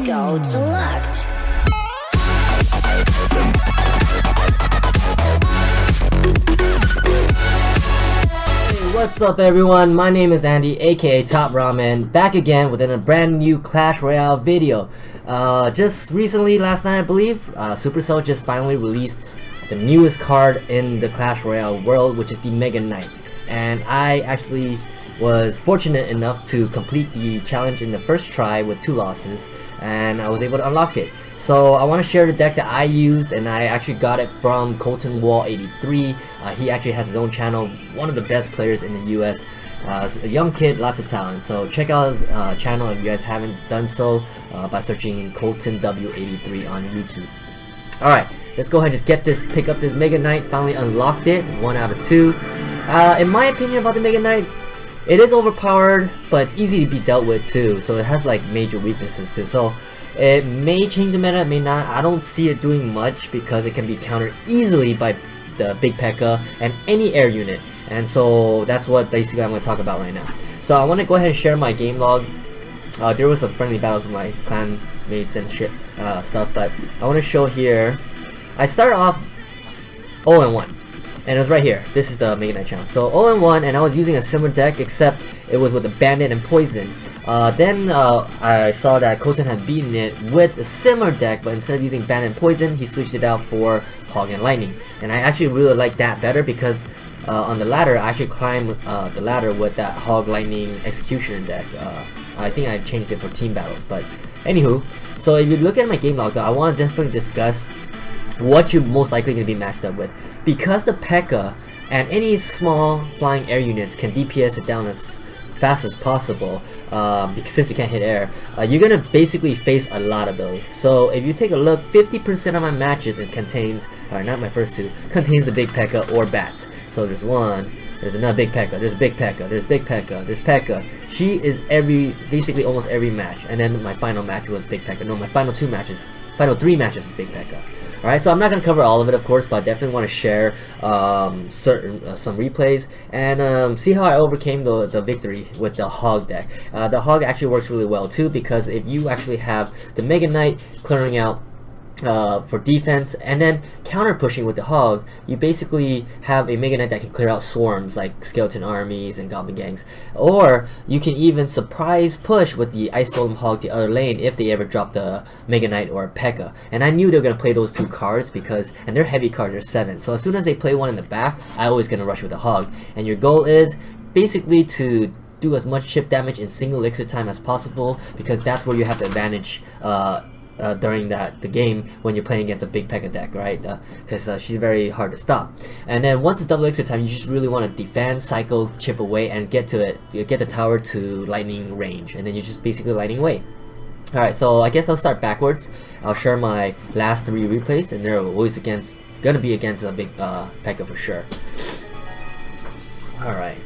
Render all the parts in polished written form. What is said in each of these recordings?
Go select. Hey, what's up everyone? My name is Andy, aka TopRamen, back again with a brand new Clash Royale video. Just recently, last night I believe, Supercell just finally released the newest card in the Clash Royale world, which is the Mega Knight. And I actually was fortunate enough to complete the challenge in the first try with 2 losses, and I was able to unlock it. So I want to share the deck that I used, and I actually got it from Colton Wall 83. He actually has his own channel, one of the best players in the US. A young kid, lots of talent. So check out his channel if you guys haven't done so by searching Colton W83 on YouTube. Alright, let's go ahead and just pick up this Mega Knight. Finally unlocked it, 1 out of 2. In my opinion about the Mega Knight, it is overpowered, but it's easy to be dealt with too. So it has like major weaknesses too. So it may change the meta, it may not. I don't see it doing much because it can be countered easily by the Big P.E.K.K.A. and any air unit. And so that's what basically I'm going to talk about right now. So I want to go ahead and share my game log. There was some friendly battles with my clan mates and shit stuff, but I want to show here. I started off 0-1. And it was right here. This is the Mega Knight channel. So 0-1, and I was using a similar deck, except it was with the Bandit and Poison. Then I saw that Colton had beaten it with a similar deck, but instead of using Bandit and Poison, he switched it out for Hog and Lightning. And I actually really like that better because on the ladder, I actually climbed the ladder with that Hog Lightning Executioner deck. I think I changed it for team battles, but anywho. So if you look at my game log, though, I want to definitely discuss what you're most likely going to be matched up with. Because the P.E.K.K.A. and any small flying air units can DPS it down as fast as possible, since it can't hit air, you're going to basically face a lot of those. So if you take a look, 50% of my matches it contains, or not my first 2, contains the Big P.E.K.K.A. or bats. So there's one, there's another Big P.E.K.K.A., there's Big P.E.K.K.A., there's Big P.E.K.K.A., there's P.E.K.K.A. She is basically almost every match. And then my final match was Big P.E.K.K.A. No, my final 3 matches was Big P.E.K.K.A. Alright, so I'm not going to cover all of it, of course, but I definitely want to share some replays and see how I overcame the victory with the Hog deck. The Hog actually works really well too, because if you actually have the Mega Knight clearing out for defense and then counter pushing with the Hog, you basically have a Mega Knight that can clear out swarms like skeleton armies and goblin gangs. Or you can even surprise push with the Ice Golem Hog the other lane if they ever drop the Mega Knight or P.E.K.K.A. And I knew they were going to play those 2 cards because, and they're heavy cards, they're 7. So as soon as they play one in the back, I always going to rush with the Hog. And your goal is basically to do as much chip damage in single elixir time as possible, because that's where you have the advantage during the game when you're playing against a Big P.E.K.K.A. deck, right? Because she's very hard to stop. And then once it's double elixir time, you just really want to defend, cycle, chip away, and get to it. You get the tower to lightning range, and then you're just basically lighting away. Alright, so I guess I'll start backwards. I'll share my last 3 replays, and they're always gonna be against a Big P.E.K.K.A. for sure. Alright.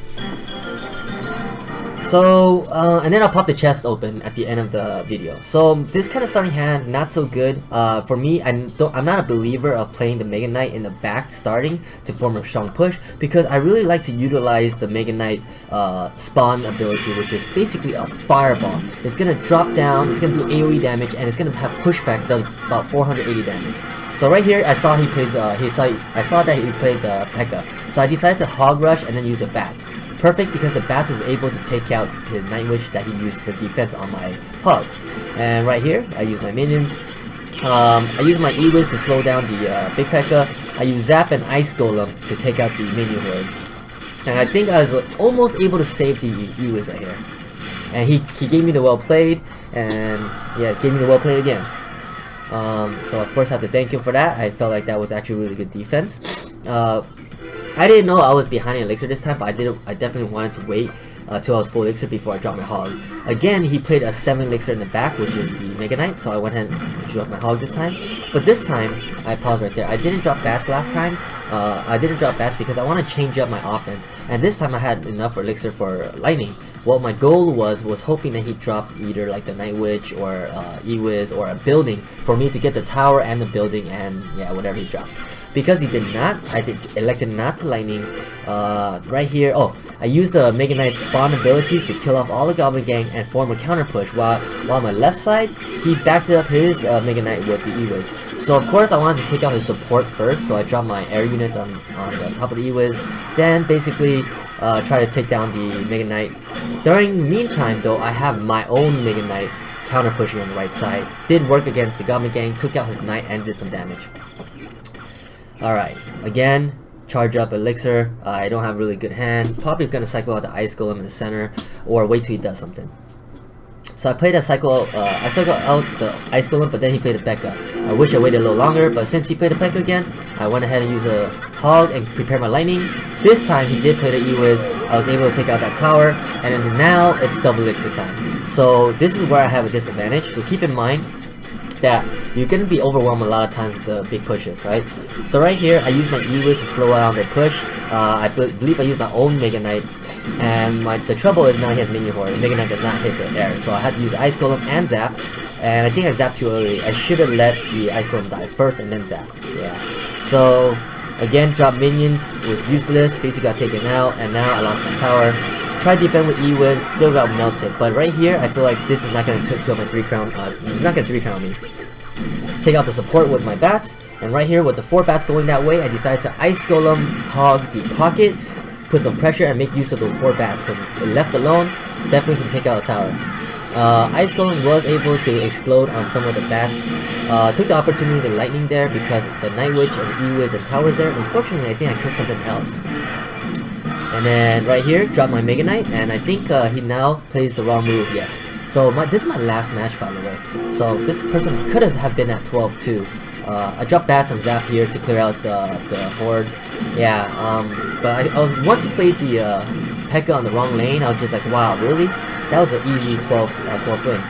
So, and then I'll pop the chest open at the end of the video. So this kind of starting hand, not so good. For me, I'm not a believer of playing the Mega Knight in the back starting to form a strong push, because I really like to utilize the Mega Knight spawn ability, which is basically a fireball. It's gonna drop down, it's gonna do AoE damage, and it's gonna have pushback, does about 480 damage. So right here, I saw I saw that he played the P.E.K.K.A. So I decided to Hog Rush and then use the bats. Perfect, because the bats was able to take out his Night Witch that he used for defense on my Hog. And right here, I use my minions. I use my E-Wiz to slow down the Big P.E.K.K.A. I use Zap and Ice Golem to take out the minion horde. And I think I was almost able to save the E-Wiz right here. And he gave me the well played, and yeah, gave me the well played again. So of course I have to thank him for that. I felt like that was actually really good defense. I didn't know I was behind an elixir this time, but I definitely wanted to wait till I was full elixir before I dropped my Hog. Again, he played a 7 elixir in the back, which is the Mega Knight, so I went ahead and dropped my Hog this time. But this time, I paused right there. I didn't drop bats last time. I didn't drop bats because I want to change up my offense. And this time I had enough elixir for lightning. What my goal was hoping that he'd drop either like the Night Witch or E-Wiz or a building for me to get the tower and the building and yeah, whatever he dropped. because he did not, I elected not to lightning. Right here, oh, I used the Mega Knight's spawn ability to kill off all the Goblin Gang and form a counter push, while on my left side, he backed up his Mega Knight with the E-Wiz. So of course I wanted to take out his support first, so I dropped my air units on the top of the E-Wiz, then basically try to take down the Mega Knight. During the meantime though, I have my own Mega Knight counter pushing on the right side. Did work against the Goblin Gang, took out his Knight and did some damage. Alright, again, charge up Elixir. I don't have really good hand. Probably gonna cycle out the Ice Golem in the center, or wait till he does something. So I played a cycle. I cycled out the Ice Golem, but then he played a P.E.K.K.A. I wish I waited a little longer, but since he played a P.E.K.K.A. again, I went ahead and used a Hog and prepared my lightning. This time he did play the E-Wiz. I was able to take out that tower, and then now it's double Elixir time. So this is where I have a disadvantage. So keep in mind that you're going to be overwhelmed a lot of times with the big pushes, right? So right here, I use my E-Wiz to slow down the push. I believe I used my own Mega Knight, and the trouble is now he has Minion Horde. Mega Knight does not hit the air, so I had to use Ice Golem and Zap, and I think I zapped too early. I should have let the Ice Golem die first and then Zap. Yeah. So again, drop minions was useless. Basically got taken out, and now I lost my tower. Tried to defend with E-Wiz, still got melted. But right here, I feel like this is not going to kill my 3 crown. It's not going to 3 crown me. Take out the support with my bats. And right here, with the 4 bats going that way, I decided to Ice Golem, Hog the pocket, put some pressure, and make use of those 4 bats. Because left alone, definitely can take out a tower. Ice Golem was able to explode on some of the bats. Took the opportunity to lightning there because the Night Witch and E-Wiz and towers there. Unfortunately, I think I killed something else. And then right here, drop my Mega Knight, and I think he now plays the wrong move, yes. So this is my last match, by the way. So this person could have been at 12 too. I dropped bats and Zap here to clear out the horde. Yeah, but once you played the P.E.K.K.A. on the wrong lane, I was just like, wow, really? That was an easy 12th win.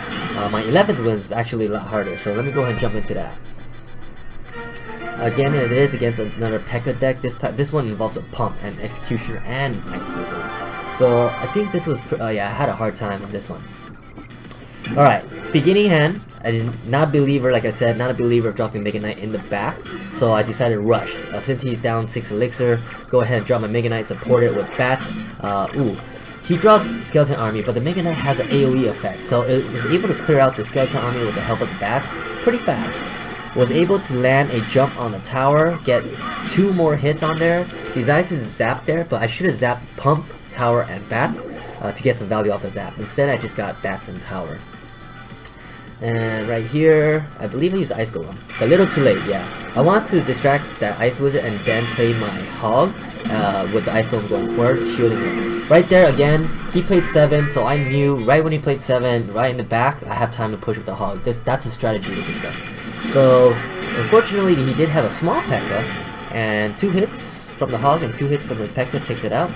My 11th win is actually a lot harder, so let me go ahead and jump into that. Again, it is against another P.E.K.K.A. deck. This one involves a Pump and Executioner and Ice Wizard. So I think this was, yeah, I had a hard time on this one. Alright, beginning hand, I did not believer, like I said, not a believer of dropping Mega Knight in the back, so I decided to rush. Since he's down 6 Elixir, go ahead and drop my Mega Knight, support it with bats. He dropped Skeleton Army, but the Mega Knight has an AoE effect, so it was able to clear out the Skeleton Army with the help of the bats pretty fast. Was able to land a jump on the tower, get 2 more hits on there, decided to zap there, but I should have zapped Pump, Tower, and Bats to get some value off the zap. Instead, I just got Bats and Tower. And right here, I believe I used Ice Golem. A little too late, yeah. I want to distract that Ice Wizard and then play my Hog with the Ice Golem going forward, shielding it. Right there again, he played 7, so I knew right when he played 7, right in the back, I have time to push with the Hog. That's a strategy with this deck. So, unfortunately, he did have a small P.E.K.K.A. and 2 hits from the Hog and 2 hits from the P.E.K.K.A. takes it out.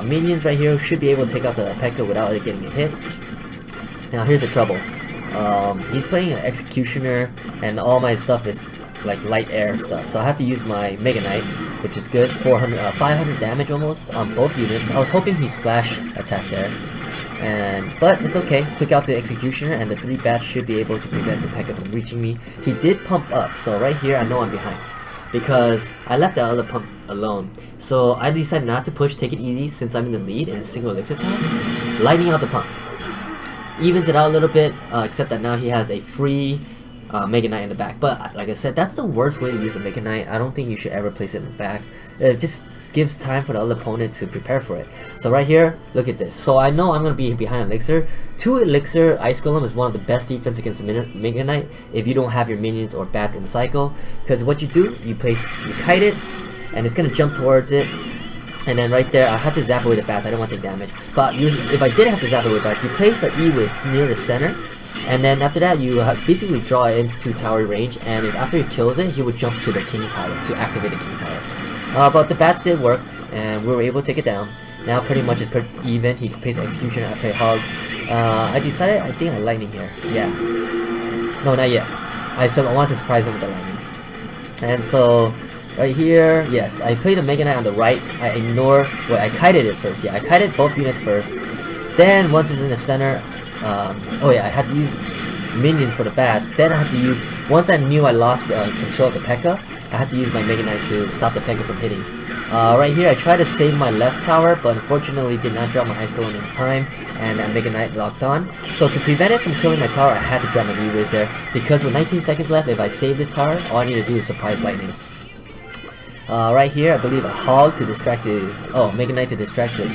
Minions right here should be able to take out the P.E.K.K.A. without it getting a hit. Now, here's the trouble. He's playing an Executioner, and all my stuff is like light air stuff. So I have to use my Mega Knight, which is good. 500 damage almost on both units. I was hoping he splash attack there. But it's okay. Took out the Executioner, and the 3 bats should be able to prevent the P.E.K.K.A. from reaching me. He did pump up, so right here I know I'm behind because I left the other pump alone. So I decided not to push, take it easy since I'm in the lead and single elixir time. Lightning out the pump. Evens it out a little bit, except that now he has a free Mega Knight in the back. But like I said, that's the worst way to use a Mega Knight. I don't think you should ever place it in the back. It just gives time for the other opponent to prepare for it. So right here, look at this. So I know I'm going to be behind Elixir. 2 Elixir Ice Golem is one of the best defense against the Mega Knight if you don't have your minions or bats in cycle. Because what you do, you kite it, and it's going to jump towards it. And then right there, I have to zap away the bats. I don't want to take damage. But if I did have to zap away bats, you place an E-Wiz near the center. And then after that, you basically draw it into 2 tower range. And after he kills it, he would jump to the King Tower to activate the King Tower. But the bats did work, and we were able to take it down. Now pretty much it's pretty even. He plays Executioner, I play Hog. I decided, I think I lightning here. Yeah. No, not yet. I want to surprise him with the lightning. And so right here, yes, I played the Mega Knight on the right. I I kited it first. Yeah, I kited both units first. Then once it's in the center, oh yeah, I had to use minions for the bats. Then I had to use, once I knew I lost control of the P.E.K.K.A, I had to use my Mega Knight to stop the P.E.K.K.A from hitting. Right here I tried to save my left tower, but unfortunately did not drop my Ice Golem in time, and that Mega Knight locked on. So to prevent it from killing my tower, I had to drop my E-Wiz there, because with 19 seconds left, if I save this tower, all I need to do is surprise lightning. Right here, I believe a Hog to distract the, Mega Knight to distract the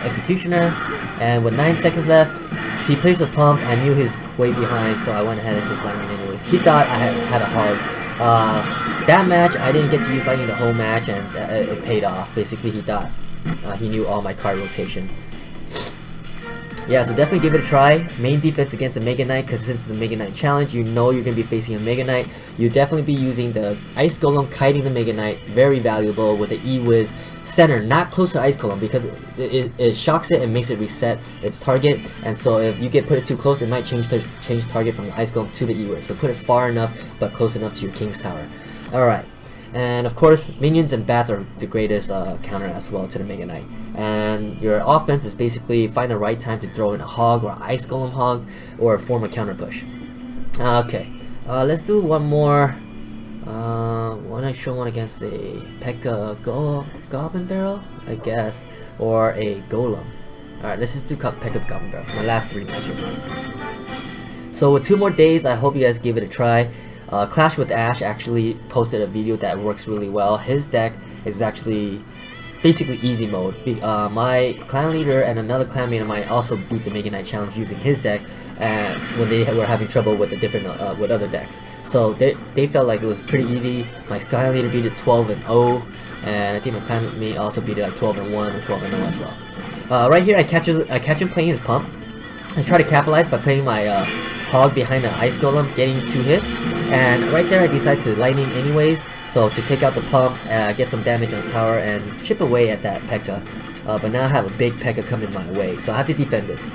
Executioner, and with 9 seconds left, he placed a pump. I knew his way behind, so I went ahead and just lightning anyways. He thought I had a Hog. That match, I didn't get to use lightning the whole match, and it paid off. Basically, he thought he knew all my card rotation. Yeah, so definitely give it a try. Main defense against a Mega Knight, because since it's a Mega Knight challenge, you know you're going to be facing a Mega Knight. You'll definitely be using the Ice Golem kiting the Mega Knight, very valuable, with the E-Wiz center, not close to Ice Golem, because it shocks it and makes it reset its target, and so if you put it too close, it might change target from the Ice Golem to the E-Wiz. So put it far enough, but close enough to your King's Tower. Alright. And of course, minions and bats are the greatest counter as well to the Mega Knight. And your offense is basically find the right time to throw in a Hog or Ice Golem Hog or form a counter push. Okay, let's do one more. Want to show one against a P.E.K.K.A Goblin Barrel, I guess, or a Golem. Alright, let's just do P.E.K.K.A Goblin Barrel. My last 3 matches. So with 2 more days, I hope you guys give it a try. Clash with Ash actually posted a video that works really well. His deck is actually basically easy mode. My clan leader and another clanmate of mine also beat the Mega Knight challenge using his deck, and when they were having trouble with the different with other decks. So they felt like it was pretty easy. My clan leader beat it 12-0, and I think my clanmate also beat it like 12-1 or 12-0 as well. Right here, I catch him playing his pump. I try to capitalize by playing my Hog behind the Ice Golem, getting 2 hits, and right there I decide to lightning anyways, so to take out the pump, get some damage on tower, and chip away at that P.E.K.K.A. But now I have a big P.E.K.K.A coming my way, so I have to defend this.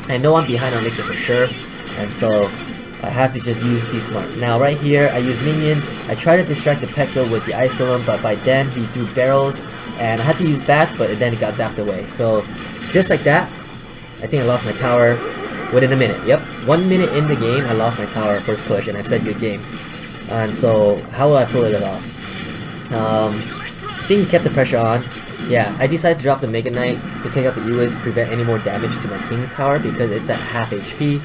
I know I'm behind on Elixir for sure, and so I have to just be smart. Now right here, I use minions. I try to distract the P.E.K.K.A with the Ice Golem, but by then he threw barrels, and I had to use bats, but then it got zapped away. So just like that, I think I lost my tower within a minute. Yep, 1 minute in the game, I lost my tower first push, and I said good game. And so, how will I pull it off? I think he kept the pressure on. Yeah, I decided to drop the Mega Knight to take out the E-Wiz to prevent any more damage to my King's Tower because it's at half HP.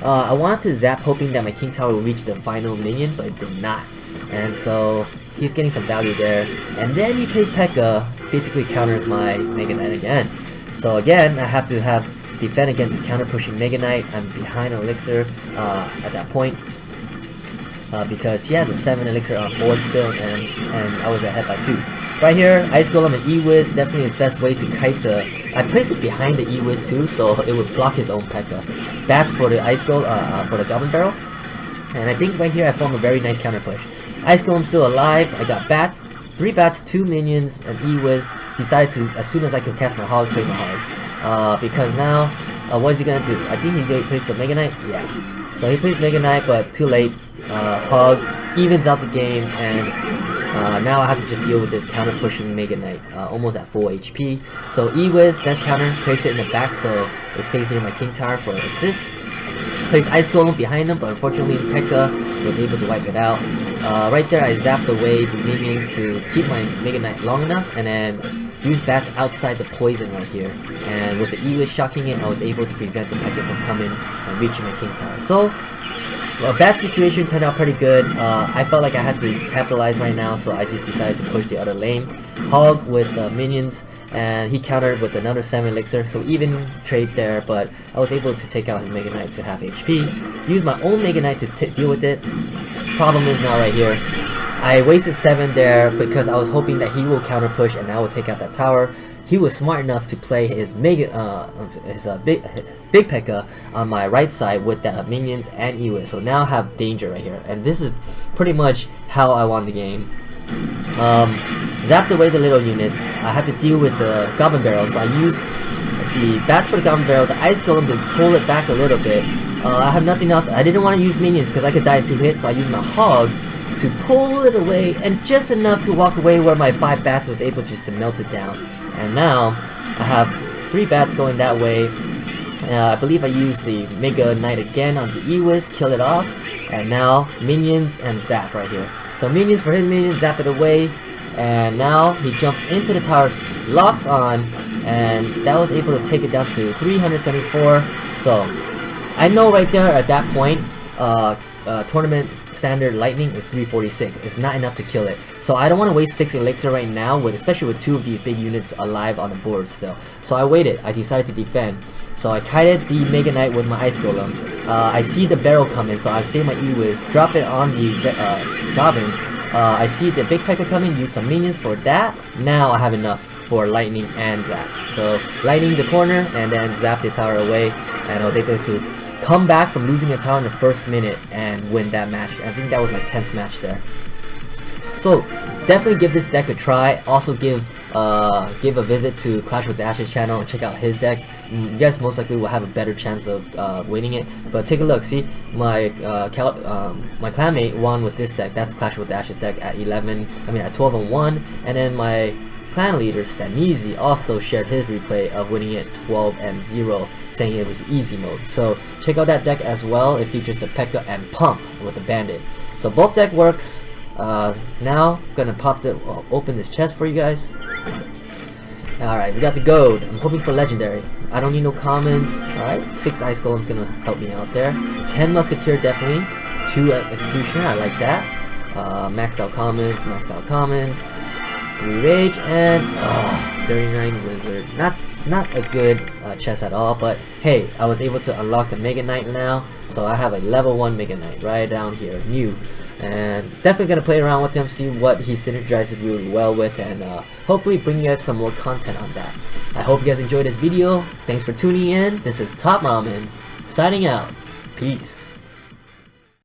I wanted to zap hoping that my King Tower would reach the final minion, but it did not. And so, he's getting some value there. And then he plays P.E.K.K.A, basically counters my Mega Knight again. So again, I have to defend against this counter pushing Mega Knight. I'm behind on Elixir at that point because he has a 7 Elixir on board still, and I was ahead by 2. Right here, Ice Golem and E-Wiz definitely his best way to kite the. I placed it behind the E-Wiz too, so it would block his own P.E.K.K.A. Bats for the Ice Golem for the Goblin Barrel, and I think right here I formed a very nice counter push. Ice Golem still alive. I got bats, 3 bats, 2 minions, and E-Wiz decided to, as soon as I could cast my Hog, play my Hog. Because now, what is he gonna do? I think he plays the Mega Knight. Yeah. So he plays Mega Knight, but too late. Hog evens out the game, and now I have to just deal with this counter pushing Mega Knight, almost at full HP. So E-Wiz, best counter, place it in the back so it stays near my King Tower for an assist. Plays Ice Golem behind him, but unfortunately P.E.K.K.A was able to wipe it out. Right there I zapped away the minions to keep my Mega Knight long enough, and then use bats outside the poison right here. And with the E-Wiz shocking it, I was able to prevent the P.E.K.K.A from coming and reaching my King's Tower. So, a bad situation turned out pretty good. I felt like I had to capitalize right now, so I just decided to push the other lane. Hog with minions, and he countered with another 7 Elixir, so even trade there, but I was able to take out his Mega Knight to half HP. Use my own Mega Knight to deal with it. Problem is now right here, I wasted 7 there because I was hoping that he will counter push and I will take out that tower. He was smart enough to play his big P.E.K.K.A on my right side with the minions and E-Wiz. So now I have danger right here, and this is pretty much how I won the game. Zapped away the little units. I had to deal with the Goblin Barrel, so I used the bats for the Goblin Barrel, the Ice Golem to pull it back a little bit. I have nothing else. I didn't want to use minions because I could die in 2 hits, so I used my Hog to pull it away, and just enough to walk away where my 5 bats was able just to melt it down. And now I have 3 bats going that way, I believe I used the Mega Knight again on the E-Wiz, kill it off, and now minions and zap right here. So minions for his minions, zap it away, and now he jumps into the tower, locks on, and that was able to take it down to 374. So I know right there at that point, tournament standard lightning is 346. It's not enough to kill it. So I don't want to waste 6 elixir right now, especially with 2 of these big units alive on the board still. So I waited. I decided to defend. So I kited the Mega Knight with my Ice Golem. I see the barrel coming, so I save my E-Wiz, drop it on the goblins. I see the big P.E.K.K.A coming, use some minions for that. Now I have enough for lightning and zap. So lightning the corner and then zap the tower away, and I was able to come back from losing a tower in the first minute and win that match. I think that was my 10th match there. So definitely give this deck a try. Also give a visit to Clash with the Ashes channel and check out his deck. You guys most likely will have a better chance of winning it. But take a look. See, my my clanmate won with this deck. That's Clash with the Ashes deck at 12-1, and then my clan leader Stanizi also shared his replay of winning it 12-0, saying it was easy mode. So check out that deck as well. It features the P.E.K.K.A and Pump with the Bandit. So both deck works. Now gonna open this chest for you guys. Alright, we got the gold. I'm hoping for legendary. I don't need no commons. Alright, 6 Ice Golem's gonna help me out there. 10 Musketeer definitely. 2 Executioner, I like that. Maxed out commons, 3 Rage, and 39 Wizard. That's not a good chest at all, but hey, I was able to unlock the Mega Knight now, so I have a level 1 Mega Knight right down here, new. And definitely gonna play around with him, see what he synergizes really well with, and hopefully bring you guys some more content on that. I hope you guys enjoyed this video. Thanks for tuning in. This is TopRamen signing out. Peace.